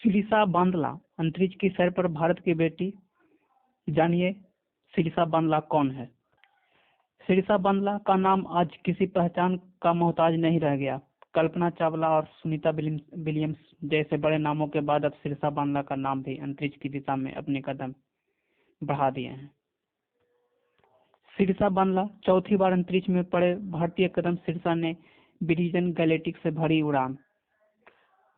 सिरिसा बांदला अंतरिक्ष की सैर पर भारत की बेटी। जानिए सिरिसा बांदला कौन है। सिरिसा बांदला का नाम आज किसी पहचान का मोहताज नहीं रह गया। कल्पना चावला और सुनीता विलियम्स जैसे बड़े नामों के बाद अब सिरिसा बांदला का नाम भी अंतरिक्ष की दिशा में अपने कदम बढ़ा दिए हैं। सिरिसा बांदला चौथी बार अंतरिक्ष में पड़े भारतीय कदम। सिरिसा ने विजन गैलेक्टिक से भरी उड़ान।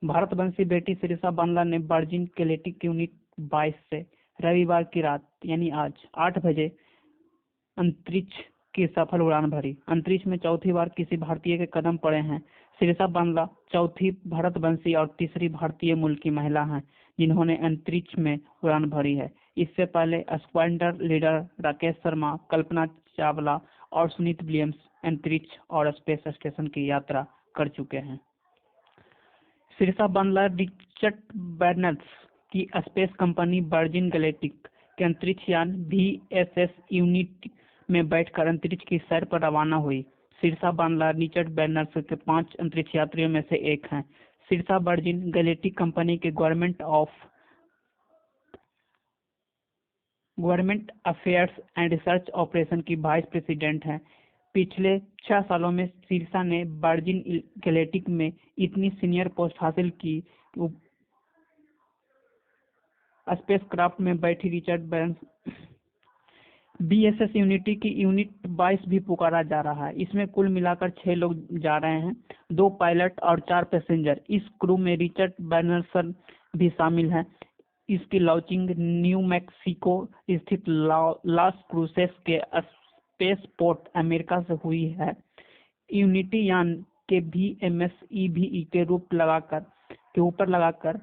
भारतवंशी बेटी सिरिसा बांदला ने वर्जिन गैलेक्टिक यूनिट 22 से रविवार की रात यानी आज 8 बजे अंतरिक्ष की सफल उड़ान भरी। अंतरिक्ष में चौथी बार किसी भारतीय के कदम पड़े हैं। सिरिसा बांदला चौथी भारतवंशी और तीसरी भारतीय मूल की महिला हैं जिन्होंने अंतरिक्ष में उड़ान भरी है। इससे पहले स्क्वाड्रन लीडर राकेश शर्मा, कल्पना चावला और सुनीता विलियम्स अंतरिक्ष और स्पेस स्टेशन की यात्रा कर चुके हैं। सिरिसा बांदला रिचर्ड बैरन्स की स्पेस कंपनी वर्जिन गैलेक्टिक के अंतरिक्ष यान VSS यूनिटी में बैठकर अंतरिक्ष की सैर पर रवाना हुई। सिरिसा बांदला रिचर्ड बैरन्स के 5 अंतरिक्ष यात्रियों में से एक हैं। सिरिसा वर्जिन गैलेक्टिक कंपनी के government affairs and research operation की वाइस प्रेसिडेंट हैं। पिछले 6 सालों में सिरिसा ने वर्जिन गैलेक्टिक में इतनी सीनियर पोस्ट हासिल की। स्पेसक्राफ्ट में बैठी रिचर्ड बैरन्स VSS यूनिटी की यूनिट 22 भी पुकारा जा रहा है। इसमें कुल मिलाकर 6 लोग जा रहे हैं, 2 पायलट और 4 पैसेंजर। इस क्रू में रिचर्ड बैरन्स भी शामिल हैं। इसकी लॉन्चिंग न्यू मैक्सिको स्थित लॉस क्रूसेस के स्पेस पोर्ट अमेरिका से हुई है। यूनिटी यान के VMS EVE के ऊपर लगाकर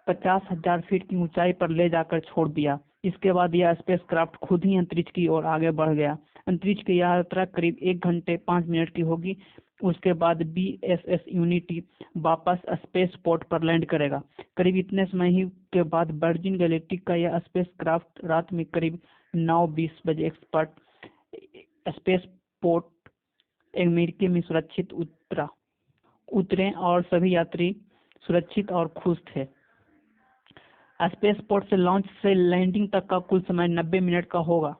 50,000 फीट की ऊंचाई पर ले जाकर छोड़ दिया। इसके बाद यह स्पेसक्राफ्ट खुद ही अंतरिक्ष की ओर आगे बढ़ गया। अंतरिक्ष की यात्रा करीब 1 घंटे 5 मिनट की होगी। उसके बाद VSS यूनिटी वापस स्पेस पोर्ट पर लैंड करेगा। करीब इतने समय ही के बाद वर्जिन गैलेक्टिक का यह स्पेसक्राफ्ट रात में करीब 9:20 बजे एक्सपर्ट स्पेस पोर्ट अमेरिका में सुरक्षित उतरे और सभी यात्री सुरक्षित और खुश थे। स्पेस पोर्ट से लॉन्च से लैंडिंग तक का कुल समय 90 मिनट का होगा।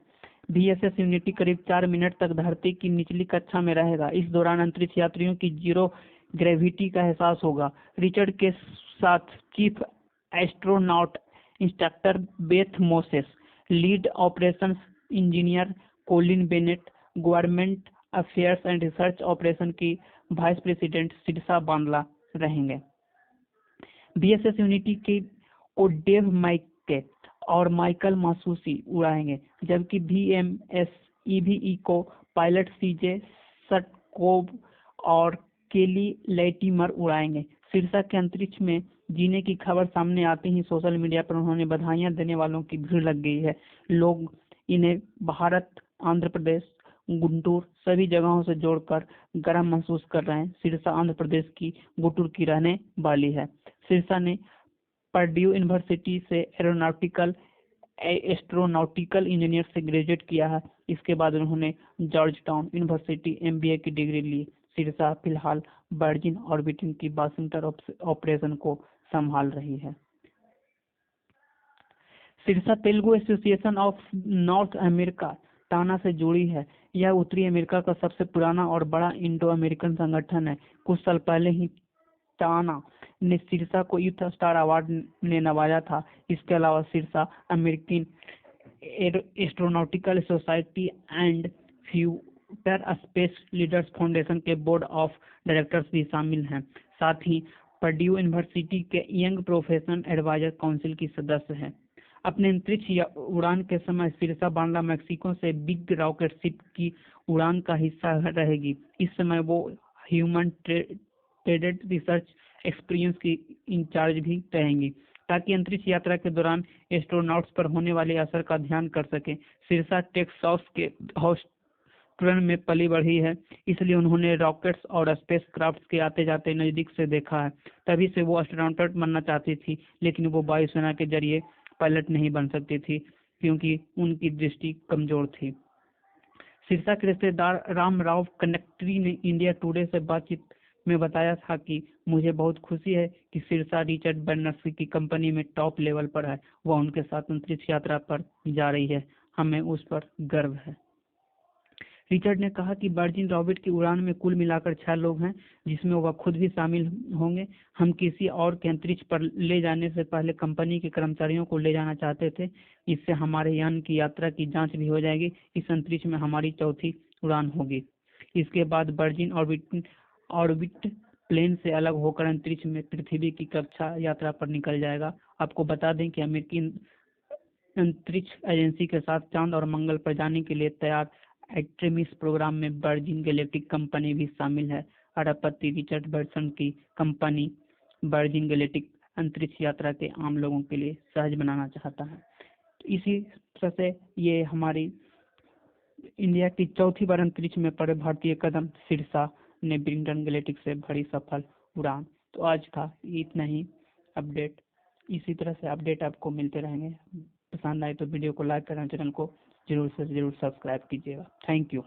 VSS यूनिटी करीब 4 मिनट तक धरती की निचली कक्षा में रहेगा। इस दौरान अंतरिक्ष यात्रियों की जीरो ग्रेविटी का एहसास होगा। रिचर्ड के साथ chief astronaut instructor Beth Moses, lead operations engineer Colin Bennett, government affairs and research operation की वाइस प्रेसिडेंट सिरिसा बांदला रहेंगे। VSS यूनिटी को डेव माइके और माइकल मासूसी उड़ाएंगे, जबकि VMS EVE को पायलट CJ सटकोव और केली लैटिमर उड़ाएंगे। सिरिसा के अंतरिक्ष में जीने की खबर सामने आते ही सोशल मीडिया पर उन्होंने बधाइयां देने वालों की भीड़ लग गई है। लोग इन्हें भारत, आंध्र प्रदेश, गुंटूर सभी जगहों से जोड़कर गर्व महसूस कर रहे हैं। सिरिसा आंध्र प्रदेश की गुंटूर की रहने वाली है। सिरिसा ने पर्ड्यू यूनिवर्सिटी से एस्ट्रोनॉटिकल इंजीनियर से ग्रेजुएट किया है। इसके बाद उन्होंने जॉर्ज टाउन यूनिवर्सिटी MBA की डिग्री ली। सिरिसा फिलहाल वर्जिन ऑर्बिटिंग की वाशिंगटन ऑपरेशन को संभाल रही है। Sirisha Telugu association of north America TANA से जुड़ी है। यह उत्तरी अमेरिका का सबसे पुराना और बड़ा इंडो अमेरिकन संगठन है। कुछ साल पहले ही टाना ने सिरिसा को यूथ स्टार अवार्ड ने नवाजा था। इसके अलावा Sirisha American astronautical society and future space leaders foundation के बोर्ड ऑफ डायरेक्टर्स भी शामिल हैं। साथ ही पर्ड्यू यूनिवर्सिटी के यंग प्रोफेशनल एडवाइजर काउंसिल की सदस्य है। अपने अंतरिक्ष उड़ान के समय सिरिसा बांदला मैक्सिको से बिग रॉकेट शिप की उड़ान का हिस्सा रहेगी। इस समय वो ह्यूमन ट्रेडेड रिसर्च एक्सपीरियंस की इंचार्ज भी रहेंगी, ताकि अंतरिक्ष यात्रा के दौरान एस्ट्रोनॉट्स पर होने वाले असर का ध्यान कर सके। सिरिसा टेक्सास के हॉस्टन में पली बढ़ी है, इसलिए उन्होंने रॉकेट्स और स्पेस क्राफ्ट के आते जाते नजदीक से देखा है। तभी से वो एस्ट्रोनॉट बनना चाहती थी, लेकिन वो वायुसेना के जरिए पायलट नहीं बन सकती थी क्योंकि उनकी दृष्टि कमजोर थी। सिरसा के रिश्तेदार राम राव कनेक्ट्री ने इंडिया टुडे से बातचीत मैं बताया था कि मुझे बहुत खुशी है कि शीर्षा रिचर्ड बैनर्स की कंपनी में टॉप लेवल पर है, वह उनके साथ अंतरिक्ष यात्रा पर जा रही है, हमें उस पर गर्व है। रिचर्ड ने कहा कि वर्जिन रॉबिट की उड़ान में कुल मिलाकर 6 लोग हैं, जिसमें वह खुद भी शामिल होंगे। हम किसी और के अंतरिक्ष पर ले जाने से पहले कंपनी के कर्मचारियों को ले जाना चाहते थे। इससे हमारे यान की यात्रा की जांच भी हो जाएगी। इस अंतरिक्ष में हमारी चौथी उड़ान होगी। इसके बाद वर्जिन ऑर्बिट प्लेन से अलग होकर अंतरिक्ष में पृथ्वी की कक्षा यात्रा पर निकल जाएगा। आपको बता दें कि अमेरिकी अंतरिक्ष एजेंसी के साथ चांद और मंगल पर जाने के लिए तैयार आर्टेमिस प्रोग्राम में वर्जिन गैलेक्टिक कंपनी भी शामिल है। अरबपति रिचर्ड ब्रांसन की कंपनी वर्जिन गैलेक्टिक अंतरिक्ष यात्रा के आम लोगों के लिए सहज बनाना चाहता है। तो इसी तरह से ये हमारी इंडिया की चौथी बार अंतरिक्ष में पड़े भारतीय कदम शीर्षा ने ब्रिंटन गैलेक्टिक से भरी सफल उड़ान। तो आज का इतना ही अपडेट। इसी तरह से अपडेट आपको मिलते रहेंगे। पसंद आए तो वीडियो को लाइक करें, चैनल को जरूर से जरूर सब्सक्राइब कीजिएगा। Thank you.